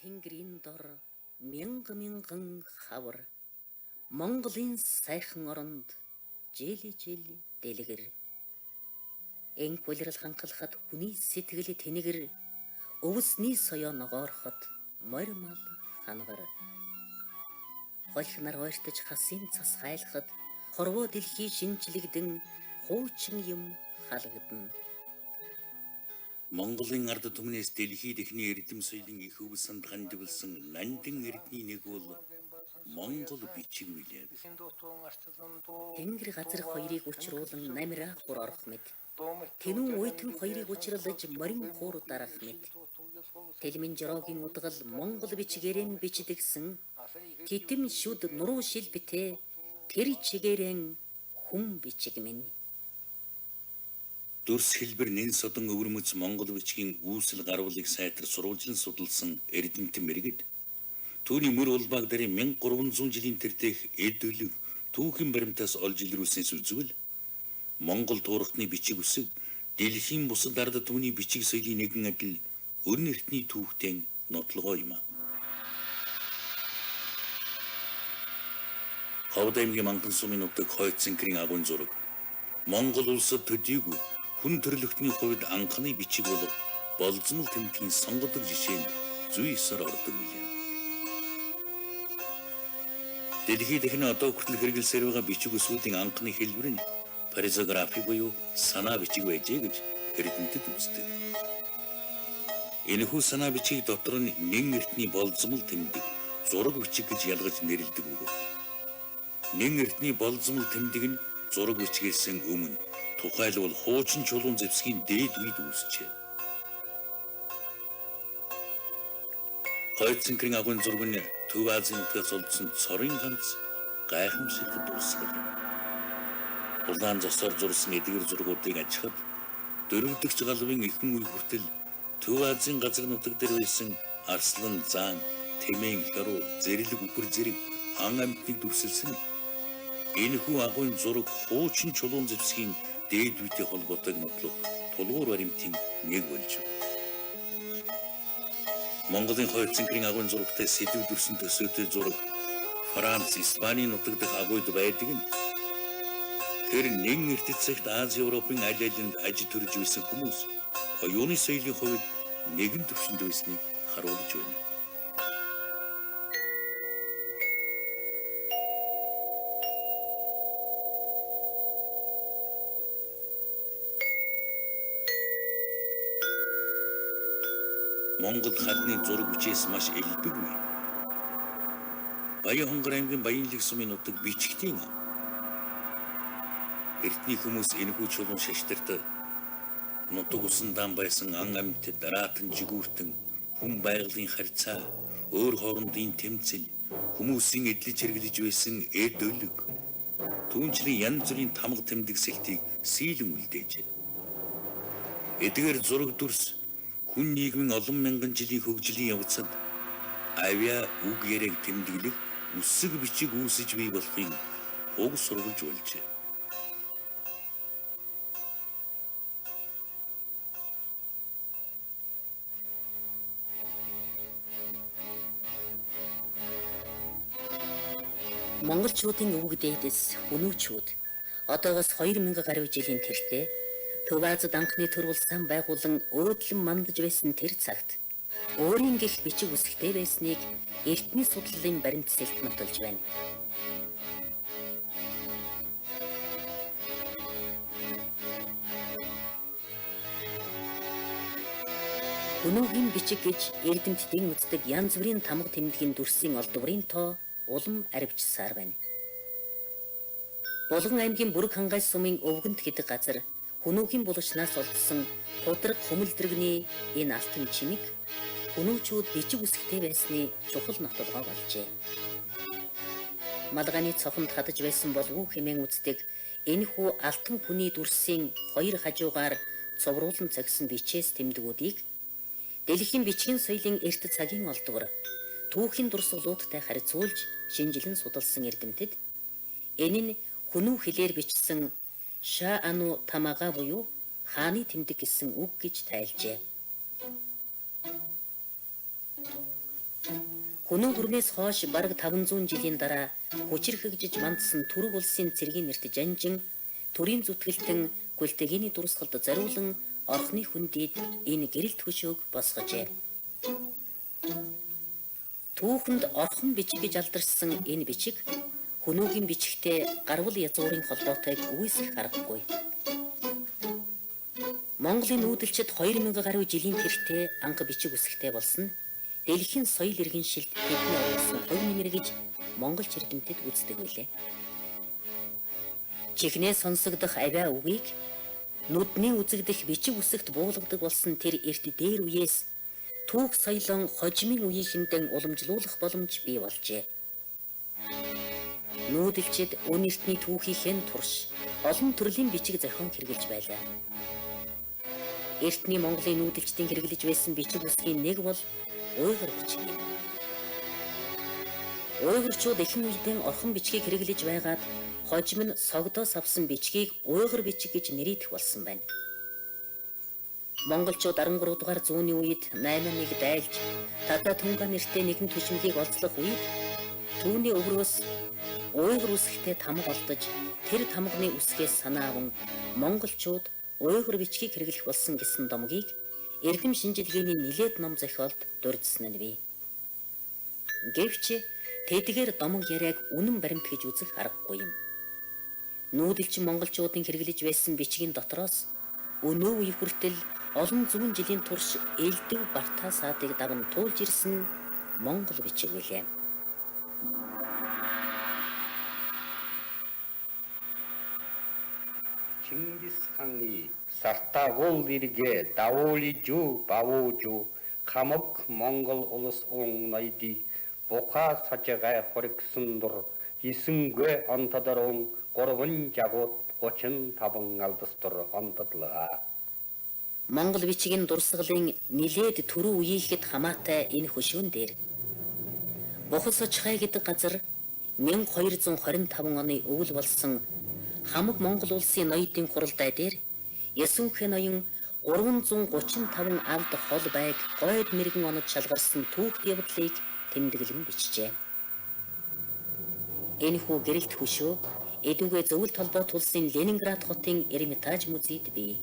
Тэнгэрийн дор мянган хавар Монголын сайхан оронд жили дэлгэр энх улирал ханхлахад хүний сэтгэл тэнэгэр өвсний соёо ногоороход морьмал хангар холхнар ойртож хасын цас хайлахад хорвоо дэлхий шинжлэгдэн хуучин юм халагдана. Монголын ард түмнээс дэлхийд эхний эрдэм соёлын их өвсөнд хандивлсан нандин эрдний нэг бол Монгол бичиг билээ. Тэнгэр газар хоёрыг учруулан намираа хур орох мэд. Тэнүүн уйтан хоёрыг учруулж морин хуур дарах мэд. Телмин жорогийн удгал Монгол бичгээрэн бичдэгсэн. Титэм шүд нуруу шил битээ тэр чигээрэн хүм бичиг минь. Дүрс хэлбэр нэн содон өвөрмөц Монгол бичгийн үүсэл гарвалыг сайтар сурвалжлан судалсан эрдэмтэн мэргэд түүний мөр улбааг дарын 1300 жилийн тэртех эд өлөг түүхэн баримтаас олж илрүүлснээс үзвэл Монгол туурхтны бичиг үсэг дэлхийн бусад ард түмний бичиг соёлын нэгэн адил өрн эртний түүхтэн нотлогоо юм а. Ховд аймгийн Манхан сумын нутаг Хойд Цэнхэрийн агуйн зураг Монгол улсад төдийгүй хүн төрлөختний хувьд анхны бичиг болох болзмол тэмдгийн сонгодог жишээнд зүй эсэр ордог билээ. Дэлхийд эхний одоо хүртэл хэрэгэлсээр байгаа бичиг үсгүүдийн анхны хэлбэр нь паризографи буюу санаа бичиг байжээ гэж эрдэмтэд үздэг. Энэхүү санаа бичгийг дотор нь нэн эртний болзмол тэмдэг зураг бичиг гэж ялгаж нэрлэдэг үг. Нэн эртний болзмол тэмдэг нь зураг бичгээс өмнө тухайлбал хуучин чулуун зэвсгийн дээд үед үүсчээ. Хойд Цэнхэрийн агуйн зураг нь Төв Азийн нутгаас олдсон цорын ганц гайхамшиг дурсгал. Улаан зосоор зурсан эдгэр зургуудыг ажихад дөрөвдөгч галвын эхэн үе хүртэл Төв Азийн газар нутаг дээр байсан арслан, заан, тэмээн, хяруу, зэрлэг үхэр зэрэг хан амьтныг дүрсэлсэн. Энэхүү агуйн зураг хуучин чулуун зэвсгийн дээд үйтэй холбоотойг нотлох тулгуур баримтын нэг болж байна. Монголын Хойд Цэнхэрийн агуйн зурагтай сэдв дүрсэн төсөөтэй зураг Франц, Испаний нутаг дэх агуйд байдаг нь тэр нэн эртэт цагт Ази Европын аль алинд аж төрж байсан хүмүүс оюуны соёлын хувьд нэгэн төвшөнд байсныг харуулж байна. Монгол хадны зураг бичээс маш элбэггүй. Баян хонгор аймгийн Баянлэг сумын нутаг бичгтийн ам. Эртний хүмүүс энэхүү чулуун шаштрт нутаг усандаан байсан ан амьд дараатан жигүүртэн хүн байгалийн харьцаа, өөр хоорондын тэмцэл, хүмүүсийн эдлэж хэрэглэж байсан эд өлөг, түүнчлэн янз бүрийн тамга тэмдэгсэлтийг сийлэн үлдээж. Эдгээр зураг дүрс хүн нийгмийн олон мянган жилийн хөгжлийн явцад авьяа үг яриаг тэмдэглэх үсэг бичиг үүсэж бий болохыг уг сурвалж болжээ. Монголчуудын өвөг дээдэс Хүнүүчүүд одоогоос 2000 гаруй жилийн тэртээ Төв Азид анхны төрүүлсэн байгуулан өөдлөн мандаж байсан тэр цагт өөрийн гих бичиг үсгтэй байсныг эртний судлалын баримтсэлт нотолж байна. Хүнүүгийн бичиг гэж эрдэмтдийн үздэг янз бүрийн тамга тэмдгийн дүрсийн олдврын тоо улам арвижсаар байна. Булган аймгийн Бүрэг хангай сумын өвгөнт гэдэг газар Хүнүүгийн булчнаас олдсон худраг хөмөлдрөгний энэ алтан чимэг Хүнүүчүүд бичиг үсгтэй байсны чухал нотолгоо болжээ. Малгайны цохомд хадаж байсан болов уу хэмээн үздэг энэхүү алтан хүний дүрсийн хоёр хажуугаар цовруулан цагсан бичээс тэмдгүүдийг дэлхийн бичгийн соёлын эрт цагийн олдвор түүхийн дурсгалуудтай харьцуулж шинжилэн судалсан эрдэмтэд энэ нь Хүнүү хэлээр бичсэн Ша ану тамага буюу хааны тэмдэг гэсэн үг гэж тайлжээ. Хүнэн хүрнээс хойш бараг 500 жилийн дараа хүчирхэгжиж мандсан Түрэг улсын цэргийн нэрт Жанжин төрийн зүтгэлтэн Гүлтэгиний дурсгалд зориулан орхны хүндийд энэ гэрэлт хөшөөг босгожээ. Түүхэнд орхон бичиг гэж алдарсан энэ бичиг Хөнөөгийн бичигтэй гарвал язгуурын холбоотойг үүсгэх аргагүй. Монголын нүүдэлчид 2000 гаруй жилийн тэртээ анх бичиг үсгтэй болсон дэлхийн соёл иргэншилд тэдний оруулсан хувь нэмэр гэж монгол чирдэмтэд үздэг байлээ. Чихнээ сонсогдох авиа үгийг нүдний үзэгдэх бичиг үсэгт буулгадаг болсон тэр эрт дээр үеэс түүх соёлон хожимын үеийнхэндээ уламжлуулах боломж бий болжээ. Нүүдэлчид үнэртний түүхийнхэн турш олон төрлийн бичиг зохион хэрэгжилж байлаа. Эртний Монголын нүүдэлчдийн хэрэглэж байсан бичиг үсгийн нэг бол уйгар бичиг юм. Уйгурчууд ихэнх үедээ орхон бичгийг хэрэглэж байгаад хожим нь согдоос авсан бичгийг уйгар бичиг гэж нэрийдэх болсон байна. Монголчууд 13 дугаар зууны үед 8-1 дайлж Тата Тунга нэртэй нэгэн түшмэлийг олзлох үед түүний өврөөс уйгар үсгтэй тамга олдож тэр тамганы үсгээс санаа аван монголчууд уйгар бичгийг хэрэглэх болсон гэсэн домгийг Эрдэм шинжилгээний нилээд ном зохиолд дурдсан нь бий. Гэвч тэдгээр домог яриаг үнэн баримт гэж үзэх аргагүй юм. Нүүдэлчин монголчуудын хэрэглэж байсан бичгийн дотроос өнөө үе хүртэл олон зуун жилийн турш элдв Барта саадыг даван туулж ирсэн монгол бичиг билээ. Чингис ханы сартагул иргэ давуулижу бавуужу хамаг монгол улс найди буха сажагай хоригсунdur исэнгэ антадарун 3 жагууд 35 алдастур онтодлоо. Монгол бичгийн дурсгалын нилээд түрүү үеийнхэд хамаатай энэ хөшөөн дээр Бохос Очхай гэдэг газар 1225 оны өвөл болсон хамаг Монгол улсын ноёдын хуралдай дээр Ясүнхэн ноён 335 алд хол байг гойд мэрэгэн онод шалгарсан түүхт явдлыг тэмдэглэн бичжээ. Энэхүү гэрэлт хөшөө эдүгэ зөвлөлт холбоот улсын Ленинград хотын Эрмитаж музейд бий.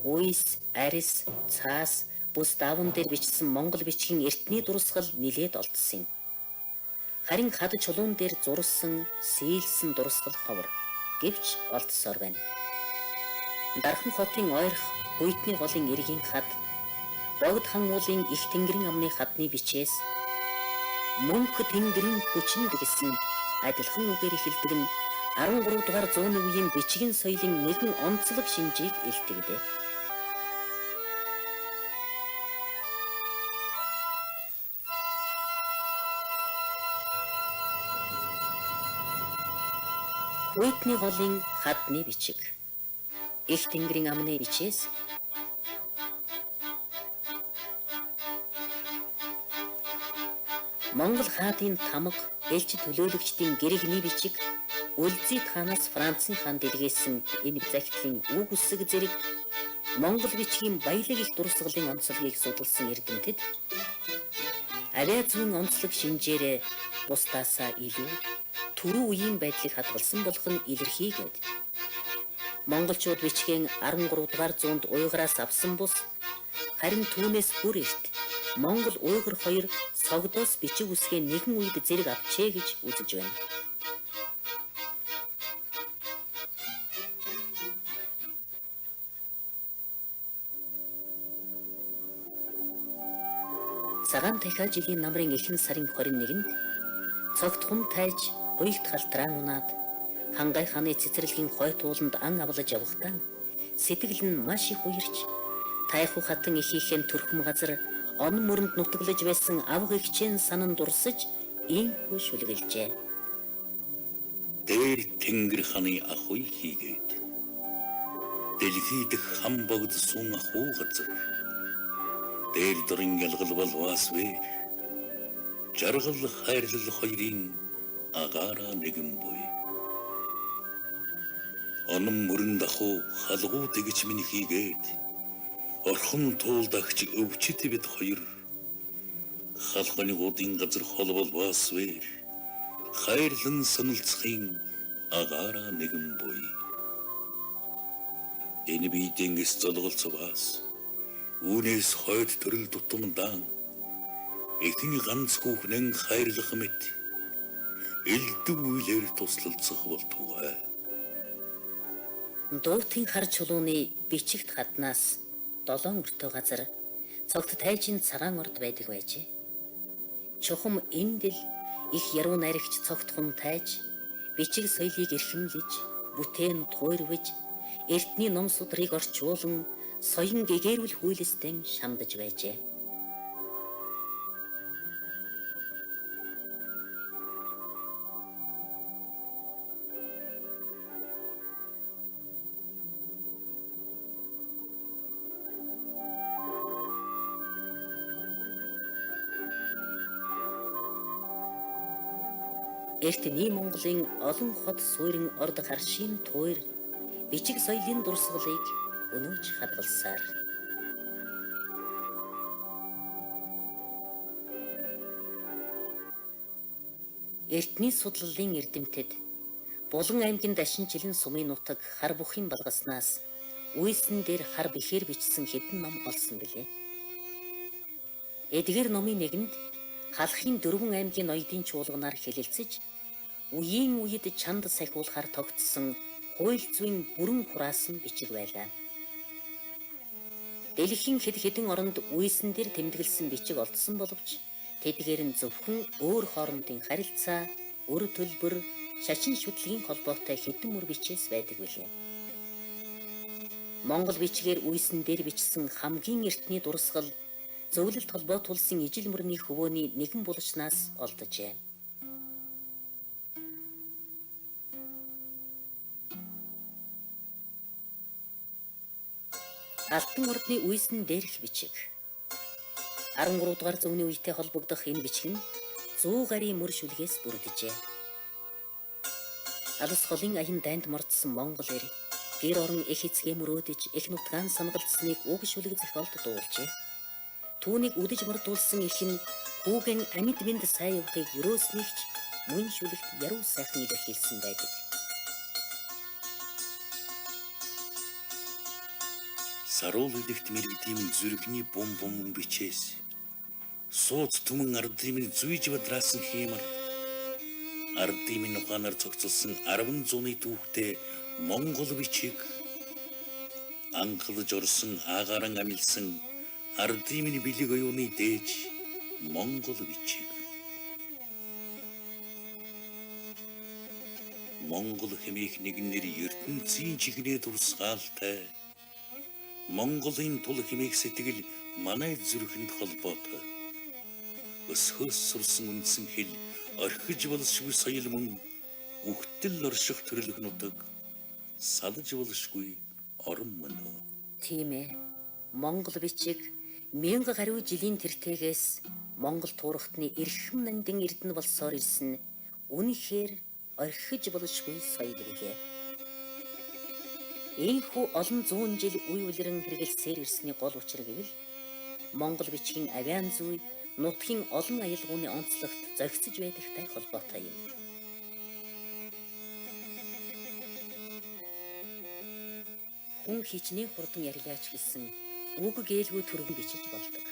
Уйс, арис, цаас, бус даван дээр бичсэн монгол бичгийн эртний дурсгал нилээд олдсон юм. Харин хад чулуун дээр зурсан, сийлсэн дурсгал ховор гэвч олдсоор байна. Дархан хотын ойрох Хуйтны голын эргийн хад, Богд хан уулын их тэнгэрийн амны хадны бичээс мөнх тэнгэрийн хүчинд гэсэн адилхан үгээр эхэлдэг нь 13 дугаар зууны үеийн бичгийн соёлын нэгэн онцлог шинжийг илтгэдэг. Хуйтны голын хадны бичиг. Их тэнгэрийн амны бичээс Монгол хаадын тамга элч төлөөлөгчдийн гэрэгний бичиг Үлзий хаанаас Францын хаан дэлгээсэн энэ захидлын үг үсэг зэрэг Монгол бичгийн баялаг их дурсгалын онцлогийг судалсан эрдэмтэд авиа зүүн онцлог шинжээрээ бусдаасаа илүү түрүү үеийн байдлыг хадгалсан болох нь илэрхий гэд. Монголчууд бичгийн 13 дугаар зуунд уйгараас авсан бус харин түүнээс бүр эрт Монгол уйгар хоёр согдоос бичиг үсгээ нэгэн үед зэрэг авчээ гэж үзэж байна. Цагаан дахиад жилийн намрын эхний сарын 21-нд цогт хум тайж хуйгт халтраан унаад Хангай хааны цэцэрлэгийн хойт ууланд ан авлаж явахдаа сэтгэл нь маш их уярч тайху хатан ихийнхэн төрхм газар он мөрөнд нутаглаж байсан авга ихчийн санан дурсаж ийхүү шүлгэлжээ. Дээр тэнгэр ханы ахуй хийгээд дэлхийд хам богд сун ахуй газар дээр дөрин ялгал болвас вэ жаргал хайрлал хоёрын агаараа нэгэн буй онон мөрөн даху халгуу тэгж минь хийгээд Орхон туулдагч өвчт бид хоёр халханы гудын газар хол болбоос вэр хайрлан саналцахын агаараа нэгэн буй. Энэ биедингээс золголцоогоос үүнээс хойд төрөл тутамдан эхний ганц хүүхнэн хайрлах мэт элдв үйлээр туслалцах болтугай. Дуутын хар чулууны бичигт хаднаас 7 өртөө газар цогт тайжин цагаан орд байдаг байжээ. Чухам эндэл их яруу найрагч цогт хун тайж бичиг соёлыг эрхэмлэж, бүтээн туйрвэж, эртний ном судрыг орчуулан соён гэгэрүүл хүйлэстэн шамдаж байжээ. Эртний Монголын олон хот суурин орд харшийн туйр бичиг соёлын дурсгалыг өнөөж хадгалсаар. Эртний судлалын эрдэмтэд Булан аймгийн Дашин жилэн сумын нутаг хар бухын балгаснаас үйсэн дээр хар бихээр бичсэн хэдэн ном олсон билээ. Эдгээр номын нэгэнд халахын 4 аймгийн ноёдын чуулганаар хэлэлцэж, үеийн үед чанд сахиулахаар тогтсон хууль зүйн бүрэн хураасан бичиг байлаа. Дэлхийн хэд хэдэн оронд үйсэн дээр тэмдэглэсэн бичиг олдсон боловч тэдгээр нь зөвхөн өөр хоорондын харилцаа, өр төлбөр, шачин шүтлгийн холбоотой хэдэн мөр бичээс байдаг билээ. Монгол бичгээр үйсэн дээр бичсэн хамгийн эртний дурсгал зөвлөлт холбоотулсан ижил мөрний хөвөөний нэгэн булчнаас олджээ. Алтан ордны үйсэн дээрх бичиг. 13 дугаар зууны үетэй холбогдох энэ бичиг нь 100 гаруй мөр шүлгээс бүрдэжээ. Алс холын аян дайнд мордсон Монгол эр гэр орон их эцгээ мөрөөдөж их нутгаан сангалцсныг уг шүлэг зохиолд дуулжээ. Түүнийг үдэж мордуулсан их нь хүүгэн амьд бинд сайн явахыг юрөөснийгч мөн шүлэгт яруу сайхан илэрхийлсэн байдаг. Саруул үлэгт мэрэгдийн зүрхний бум бичээс сууд түмэн ардын зүйж бадраасан хэмэр ардын ухаанаар цогцолсон 10 зууны түүхтэй Монгол бичиг анхлаж орсон агааран амилсан ардын бэлэг оюуны дээж Монгол бичиг. Монгол хэмээх нэгнэр ертөнцийн чигнээ дурсгаалтай Монголын тул хэмээх сэтгэл манай зүрхэнд холбоотой. Өсхөөс сурсан үндсэн хэл орхиж болшгүй соёл мөн үхтэл орших төрлөх нутаг салж болшгүй орон мөнөө. Тийм ээ. Монгол бичиг 1000 гаруй жилийн тэртегээс Монгол туурхтны эрхэм нандин эрдэнэ болсоор ирсэн үнэхээр орхиж болшгүй соёл билээ. Ийхүү олон зуун жил үе үлрэн хэрэгэлсээр ирсний гол учир гэвэл Монгол бичгийн авиан зүй нутгийн олон аялгауны онцлогт зохицож байдагтай холбоотой юм. Хүн хичнээн хурдан ярилаач гэсэн үг гэлгүй төргөн бичиж болдог.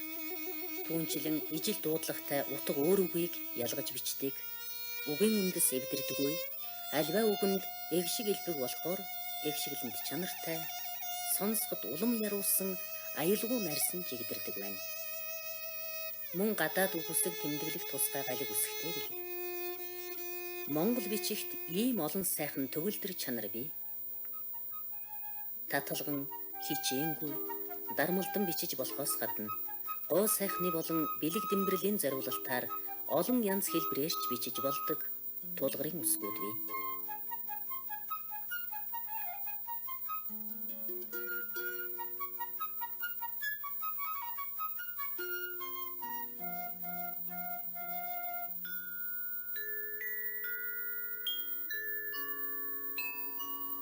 Түүнчлэн ижил дуудлагатай утга өөр үгийг ялгаж бичдэг. Үгийн үндэс эвдэрдэггүй. Альва үгэнд эгшиг элбэг болохоор эгшиглэнд чанартай, сонсоход улам яруулсан аюулгүй нарсан жигдэрдэг байна. Мөн гадаад үгсийг тэмдэглэх тусгай галиг үсгтэй билээ. Монгол бичигт ийм олон сайхан төгөлдөр чанар бий. Таталган, хичээнгүй, дармалдан бичиж болохоос гадна гоо сайхны болон бэлэг дэмбэрлийн зориулалтаар олон янз хэлбэрээрч бичиж болдог тулгарын үсгүүд бий.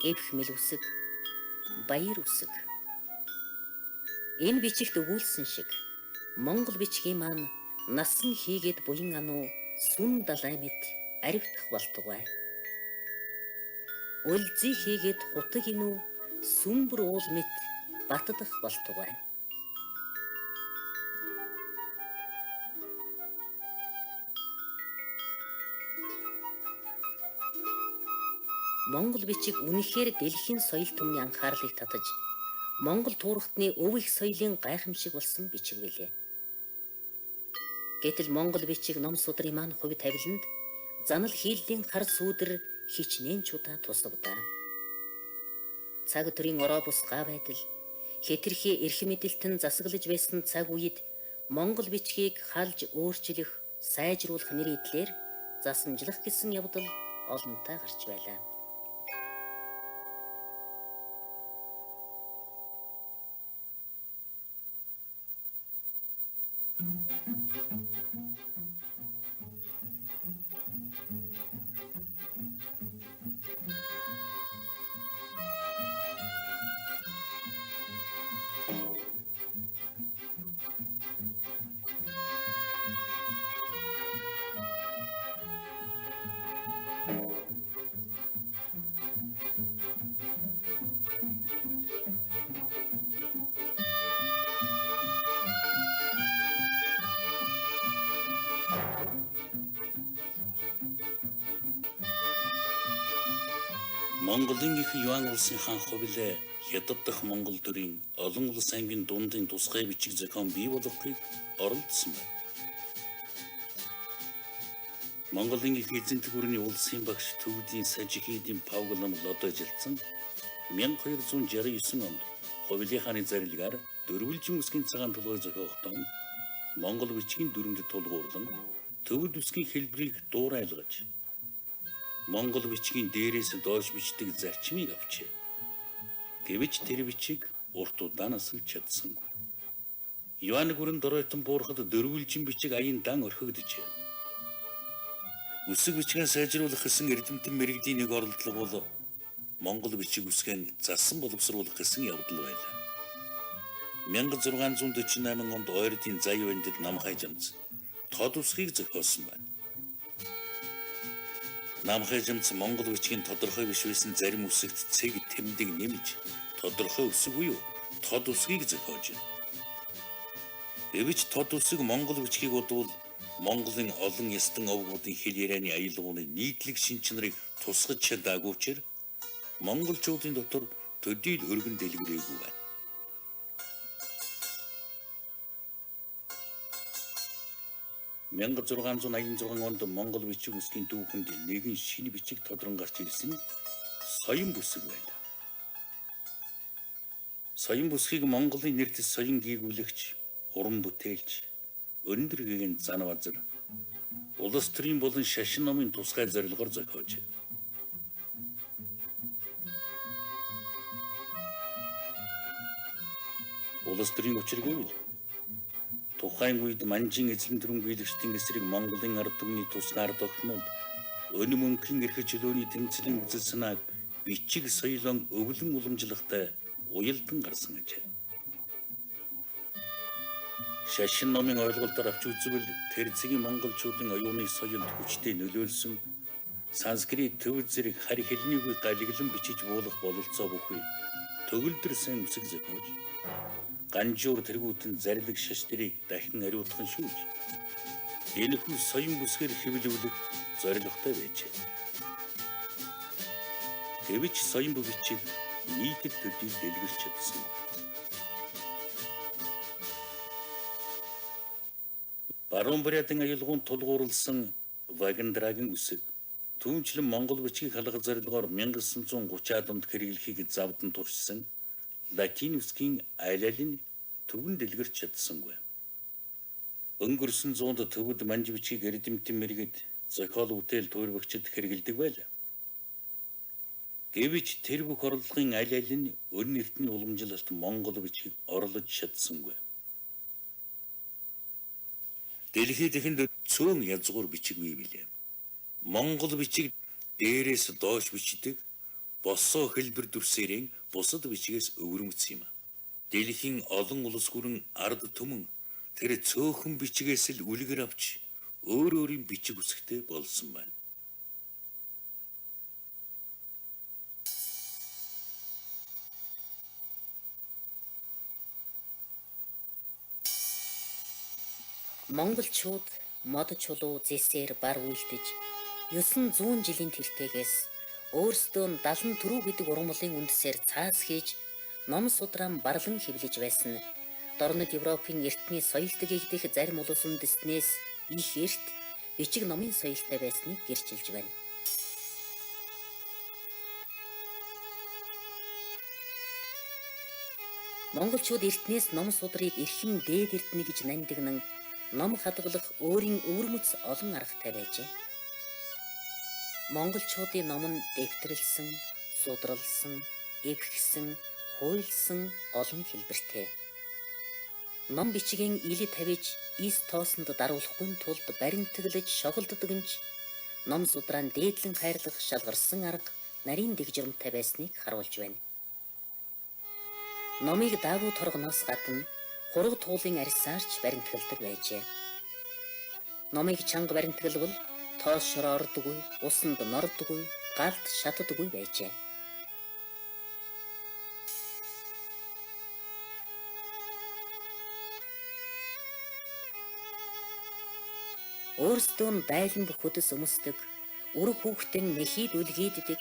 Эвх мэл үсэг, баяр үсэг. Энэ бичигт өгүүлсэн шиг Монгол бичгийн маань насан хийгээд буян ануу сүн далай мэт аривдах болтугай. Өлзий хийгээд хутаг инүү сүмбэр уул мэт баттдах болтугай. Монгол бичиг үнэхээр дэлхийн соёл түмний анхаарлыг татаж Монгол туурхтны өв их соёлын гайхамшиг болсон бичиг билээ. Гэтэл Монгол бичиг ном судрын маань хувь тавиланд занал хийлийн хар сүүдэр хичнээн чудаа тусавдаа. Цаг төрийн ороо бус га байдал хэтэрхий эрх мэдэлтэн засаглаж байсан цаг үед Монгол бичгийг халж өөрчлөх, сайжруулах нэр идлэр засамжлах гэсэн явдал олонтаа гарч байлаа. Монголын их юан улсын хаан хувилээ Хятад дахь Монгол төрийн олон улс аймгийн дундын тусгай бичиг зохион бий болгохыг оролдсон байна. Монголын их эзэнт гүрний улсын багш төвдийн Сажихидийн Павлам лодо жилдсэн 1269 онд хувилийн хааны зарилгаар дөрвөлжин үсгийн цагаан толгой зохиохдоо Монгол бичгийн дүрмэд тулгуурлан төвд үсгийн хэлбэрийг дуурайлгаж Монгол бичгийн дээрээс доош бичдэг зарчмыг авчээ. Гэвч тэр бичиг урт удаанаас л чадсангүй. Юан гүрэн доройтон буурахад дөрвөлжин бичиг аян дан орхигдөжээ. Үсэг бичгээ сайжруулах гэсэн эрдэмтэн мэрэгдийн нэг оролдлого бол Монгол бичиг үсгэн засан боловсруулах гэсэн явдал байлаа. 1648 онд Ойрдын Заяа бандит Намхай жамц тод үсгийг зохиосон байна. Намхай жамц Монгол бичгийн тодорхой биш байсан зарим үсэгт цэг тэмдэг нэмж тодорхой үсэг буюу тод үсгийг зохиож байна. Гэвч тод үсэг Монгол бичгийг бодвол Монголын олон ястан овгуудын хэл ярианы аялгауны нийтлэг шинж чанарыг тусгаж чадаагүй учраас монголчуудын дотор төдийл өргөн дэлгэрээгүй байна. Мянга 686 онд Монгол бичиг үсгийн дүүхэнд нэгэн шинэ бичиг тодрон гарч ирсэн соён бүсэг байлаа. Соён бүсгийг Монголын нэртэс соён гийгүүлэгч, уран бүтээлч, өндөр гэгээн зан базар, улс төрийн болон шашин номын тусгай зорилгоор зохиож. Улс төрийн учир гэвэл тухайн үед манжин эзлэн түрэмгийлэгчдийн эсрэг Монголын ард түмний тусгаар тогтнол өн мөнхийн эрх чөлөөний тэмцлийн үзэл санааг бичиг соёлон өвлөн уламжлахтай уялдан гарсан ажээ. Шашин номын ойлголтоор авч үзвэл тэр зэгийн монголчуудын оюуны соёлд хүчтэй нөлөөлсөн санскрит төвд зэрэг харь хэлнийг галиглан бичиж буулгах бололцоо бүхий төгөлдөр сайн үсэг зохиож ганжуур тэргүүтэн зарлиг шаштрыг дахин ариутхан шүүж энэхүү соён бүсгээр хэвлүүлэх зорилготой байжээ. Гэвч соён бичиг нийтэд төдий дэлгэрч чадсан. Баруун Бурятын аялгаунд тулгуурласан Вагендрагийн үсэг түүнчлэн Монгол бичгийг халах зорилгоор 1930-аад онд хэрэглэхийг завдан туршсан латин үсгийн айлалын төвөн дэлгэрч чадсангүй. Өнгөрсөн зуунд төвд манж бичгийг эрдэмтэн мэргэд зохиол бүтээл туурвагчид хэрэглэдэг байлаа. Гэвч тэр бүх орлогын аль аль нь өн эртний уламжлалт Монгол бичгийг орлож чадсангүй. Дэлхийд ихэнд цөөн язгуур бичиг бий билээ. Монгол бичиг дээрээс доош бичдэг босоо хэлбэр дүрсээрэн бусад бичгээс өвөрмөц юм. Дэлхийн олон улс гүрэн ард түмэн тэр цөөхөн бичгээс л үлгэр авч өөр өөрийн бичиг үсгтэй болсон байна. Монголчууд мод чулуу зэсээр бар үйлдэж 900 жилийн тэртегээс өөрсдөө нь 70 төрүү гэдэг ургамлын үндэсээр цаас хийж ном судран барлан хэвлэж байсан. Дорнод Европын эртний соёлт гэгдэх зарим улс үндэстнээс их эрт бичиг номын соёлтой байсныг гэрчилж байна. Монголчууд эртнээс ном судрыг эрхэм дээд эрдэнэ гэж нандинан ном хадгалах өөрийн өвөрмөц олон аргатай байжээ. Монголчуудын ном нь дэвтрэлсэн, судралсан, эвхсэн, хуйлсан олон хэлбэртэй. Ном бичгийн ил тавьж, ис тоосонд даруулахгүй тулд баримтаглаж шоголддог нь ном судран дээдлэн хайрлах шалгарсан арга нарийн дэвжрэмтэй байсныг харуулж байна. Номыг даавуу торгоноос гадна хураг туулын арьсаарч баримтгалдаг байжээ. Номыг чанга баримтгалбал тоос шороо ордоггүй, усанд нордоггүй, галд шатдаггүй байжээ. Өөрсдөө нь байлан бүхэдэс өмсдөг, үр хүүхдэн нэхийд үлгийддэг,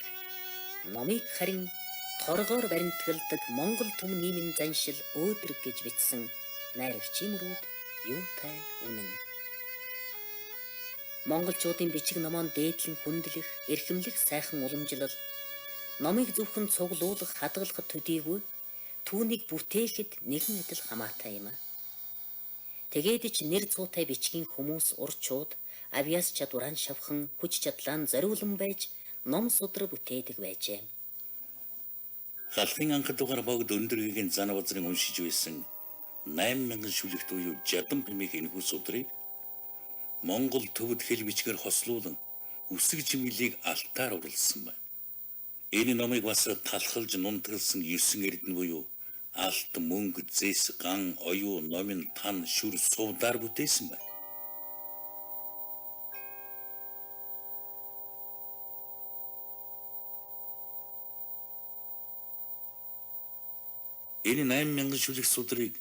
номыг харин торгоор баримтгалдаг Монгол түмэн нийгмийн заншил өөдрөг гэж бичсэн найрагчийн мөрүүд юутай үнэн. Монголчуудын бичиг номон дээдлэн хүндлэх, эрхэмлэх сайхан уламжлал, номыг зөвхөн цуглуулах, хадгалахад төдийгүй түүнийг бүтээхэд нэгэн адил хамаатай юм. Тэгээд ч нэр цуутай бичгийн хүмүүс урчууд авьяас чадварaan шавхан хүч чадлаа зориулан байж ном судраг бүтээдэг байжээ. Халахын анх дугаар богд өндөргийн зан базрын уншиж байсан 8000 шүлэгт буюу жадам хэмээх энэхүү судрыг Монгол төвд хэл бичгээр хослуулан үсэг жимгэлийг алтаар урлсан байна. Энэ номыг бас талхалж нунтгалсан 9 эрдэнэ буюу алт, мөнгө, зэс, ган, оюу, номин, тан, шүр, сувдаар бүтээсэн байна. Энэ 8000 шүлэг судрыг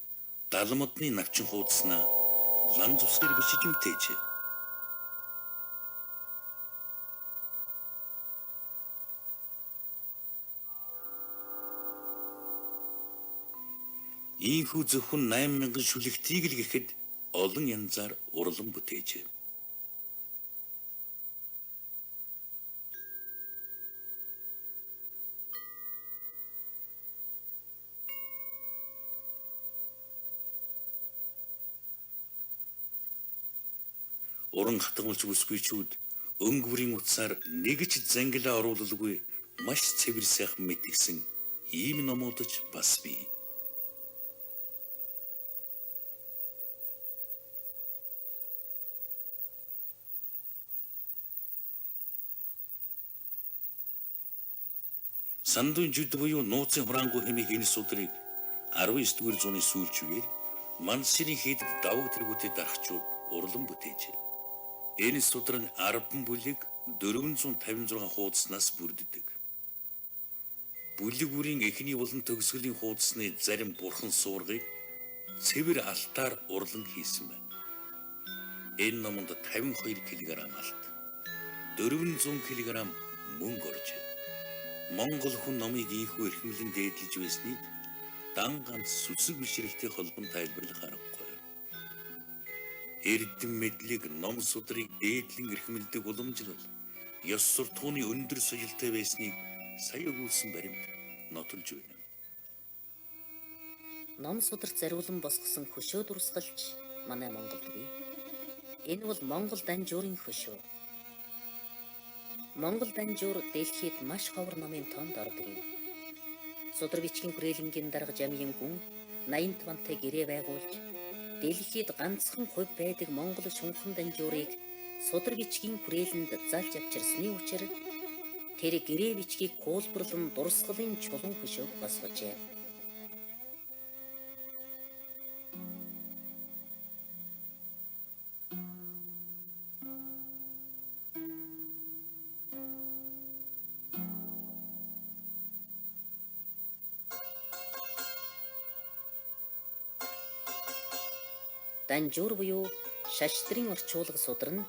далмодны навчин хуудаснаа лам зүсгээр бичиж бүтээжээ. Ийхүү зөвхөн 8000 шүлэгтийг л гэхэд олон янзаар урлан бүтээжээ. Уран хатгамж бүсгүйчүүд өнгөрийн утсаар нэг ч зангилаа оруулалгүй маш цэвэр сайхан мэдгсэн ийм номууд ч бас бий. Сандун жид буюу нууцын хураангуй хэмээх энэ судрыг 19-р зууны сүүлч үеэр Мансирийн хийдэд даваг тэргүүтээ дарагчид урлан бүтээжээ. Энэ судар нь 10 бүлэг 456 хуудаснаас бүрддэг. Бүлэг бүрийн эхний болон төгсгөлийн хуудасны зарим бурхан суургыг цэвэр алтаар урлан хийсэн байна. Энэ номонд 52 кг алт, 400 кг мөнгө оржээ. Монгол хүн номыг ийхүү эрхэмлэн дээдлэж байсныг дан ганц сүсэг бишрэлтэй холбон тайлбарлах аргагүй. Эрдэм мэдлэг ном судрыг дээдлэн эрхэмлдэг уламжлал ёс суртахууны өндөр соёлтой байсныг сая өгүүлсэн баримт нотолж байна. Ном сударт зариулан босгосон хөшөө дурсгалж манай Монголд бий. Энэ бол Монгол данжуурын хөшөө. Монгол данжуур дэлхийд маш ховор номын тоонд ордог юм. Судар бичгийн хүрээлэнгийн дарга жамын хүн 80 вантай гэрээ байгуулж дэлхийд ганцхан хувь байдаг Монгол шунхан данжуурыг судар бичгийн хүрээлэнд залж авчирсны учир тэр гэрээ бичгийг гуулбарлан дурсгалын чулуун хөшөөг босгожээ. Данжуур буюу шаштрын орчуулга судар нь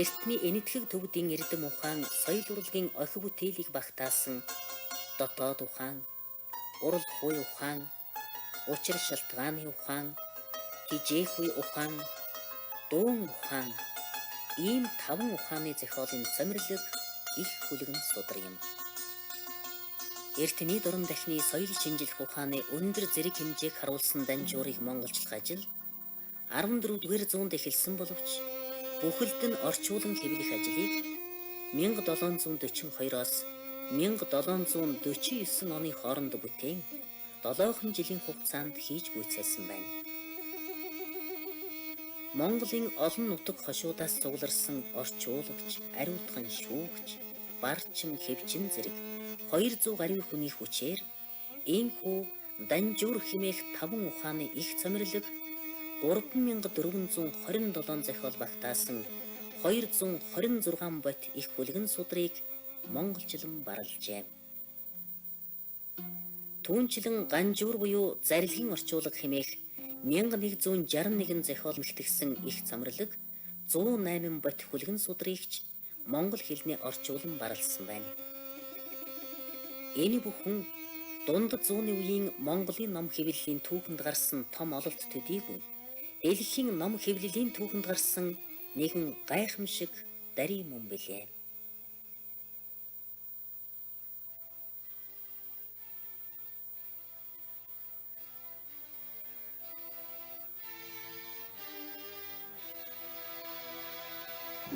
эртний энэтхэг төвдийн эрдэм ухаан соёл урлагийн охин бүтээлийг багтаасан дотоод ухаан, урал хуй ухаан, учир шалтгааны ухаан, хижээх үе ухаан, дуун ухаан, ийм 5 ухааны зохиолын цомирлог их хүлэгэн судар юм. Эртний дуран дахны соёл шинжилх ухааны өндөр зэрэг хэмжээг харуулсан Данжуурыг монголчлох ажил 14-р зуунд эхэлсэн боловч бүхэлд нь орчуулан хэвлэх ажлыг 1742-оос 1749 оны хооронд бүтээн 7 жилийн хугацаанд хийж гүйцэлсэн байна. Монголын олон нутаг хошуудаас цугларсан орчуулагч, ариутхан шүүгч, барчин, хэвчин зэрэг 200 гаруй хүний хүчээр энэхүү Данжуур хэмээх 5 ухааны их цомирлог 3427 зохиол багтаасан 226 бот их хүлгэн судрыг монголчлон барлжээ. Түүнчлэн Ганжуур буюу зарилгын орчуулга хэмээх 1161 зохиол нэгтгэсэн их цомирлог 108 бот хүлгэн судрыгч монгол хэлний орчуулан барлсан байна. Энэ бүхэн дундад зууны үеийн Монголын ном хэвлэлийн түүхэнд гарсан том ололт төдийгүй дэлхийн ном хэвлэлийн түүхэнд гарсан нэгэн гайхамшиг дарий мөн билээ.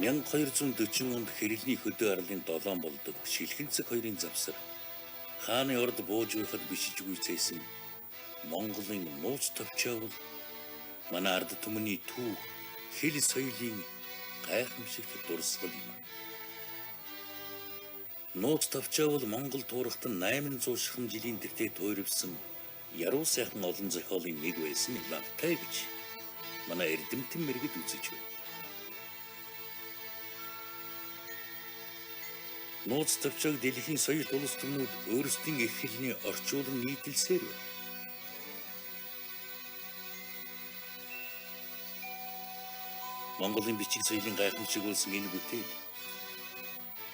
Мянга 240 онд хэрэлний хөдөө арлын 7 болдог Шилхэнцэг хоёрын завсар хааны орд бууж байхад бишиж гүйцээсэн Монголын нууц товчоовол манай ард түмний түүх хэл соёлын гайхамшигт дурсгал юм. Нууц товчоовол Монгол туурахт 800 шахам жилийн тэртээ туйрвсан яруу сайхан олон зохиолын нэг байсан лавтай гэж манай эрдэмтэн мэргэд үзэж байна. Нууц товчоог дэлхийн соёл улс төмнүүд өөрсдийн их хэлний орчуулан нийтэлсээр байна. Монголын бичиг соёлын гайхамшиг болсон энэ бүтээл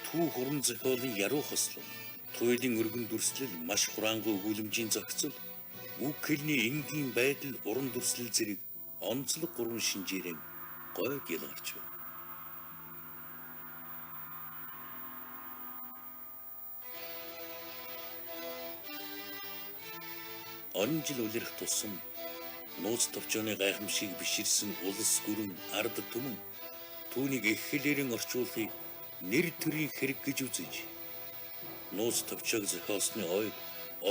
түүх уран зохиолын яруу хослол, туйлын өргөн дүрслэл, маш хураангуй өгүүлэмжийн зохицол, үг хэлний энгийн байдал, уран дүрслэл зэрэг онцлог 3 шинжээрээ гой гялгарч байна. Он жил үлрэх тусам нууц товчооны гайхамшиг биширсэн улс гүрэн ард түмэн түүнийг их хэлээрэн орчуулахыг нэр төрийн хэрэг гэж үзэж нууц товчоог зохиосны ойг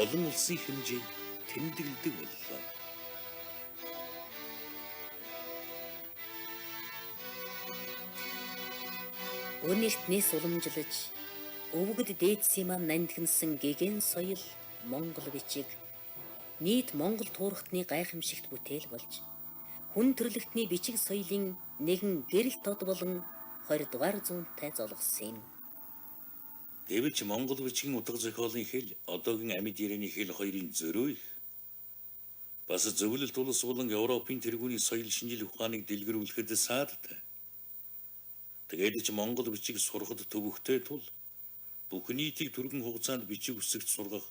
олон улсын хэмжээнд тэмдэглэдэг боллоо. Үнэртнээс уламжлаж өвгөд дээдсийн маань нандинсан гэгэн соёл Монгол бичиг нийт Монгол туурхтны гайхамшигт бүтээл болж хүн төрлөختний бичиг соёлын нэгэн гэрэл тод болон 20 дугаар зуунтай золгосон юм. Гэвч Монгол бичгийн утга зохиолын хэл одоогийн амьд ярианы хэл хоёрын зөрөө их. Бас зөвлөлт улс болон Европын тэргүүний соёл шинжил ухааныг дэлгэрүүлэхэд саадтай. Тэгээд ч Монгол бичиг сурахад төвөгтэй тул бүх нийтийг түргэн хугацаанд бичиг үсэгт сургах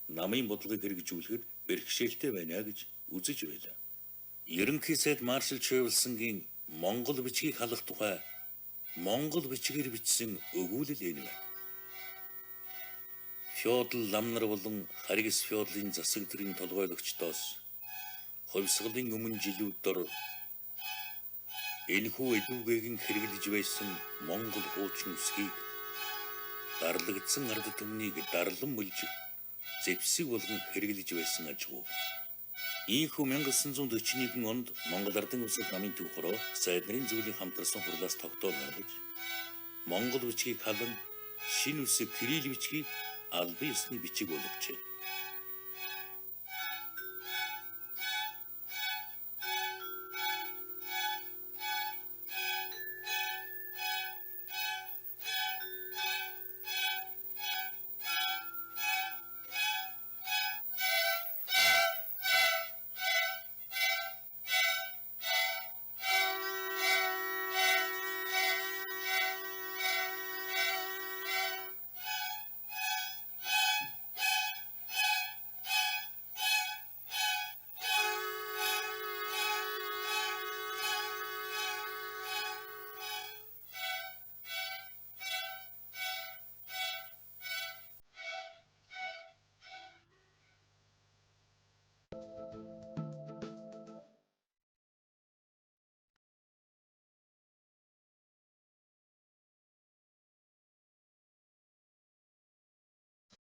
намын бодлогыг хэрэгжүүлэхэд бэрхшээлтэй байна гэж үзэж байлаа. Ерөнхий сайд Маршал Чойвлсонгийн Монгол бичгийг халах тухай Монгол бичгээр бичсэн өгүүлэл энэ байна. Феодал ламнар болон харгас феодлын засаг төрийн толгойлогчдоос хувьсгалын өмнө жилүүд дор энэхүү эдүүгэн хэрэглэж байсан Монгол хуучин үсгийг дарлагдсан ард түмнийг дарлан мөлж зэвсэг болгон хэрэглэж байсан ажгүй. Ийхүү 1941 онд Монгол Ардын улсад намын түүхрөө сайд нарын зүйлийн хамтарсан хурлаас тогтоол гаргаж Монгол бичгийг халан шинэ үсэг кирилл бичгийг албан ёсны бичиг болгожээ.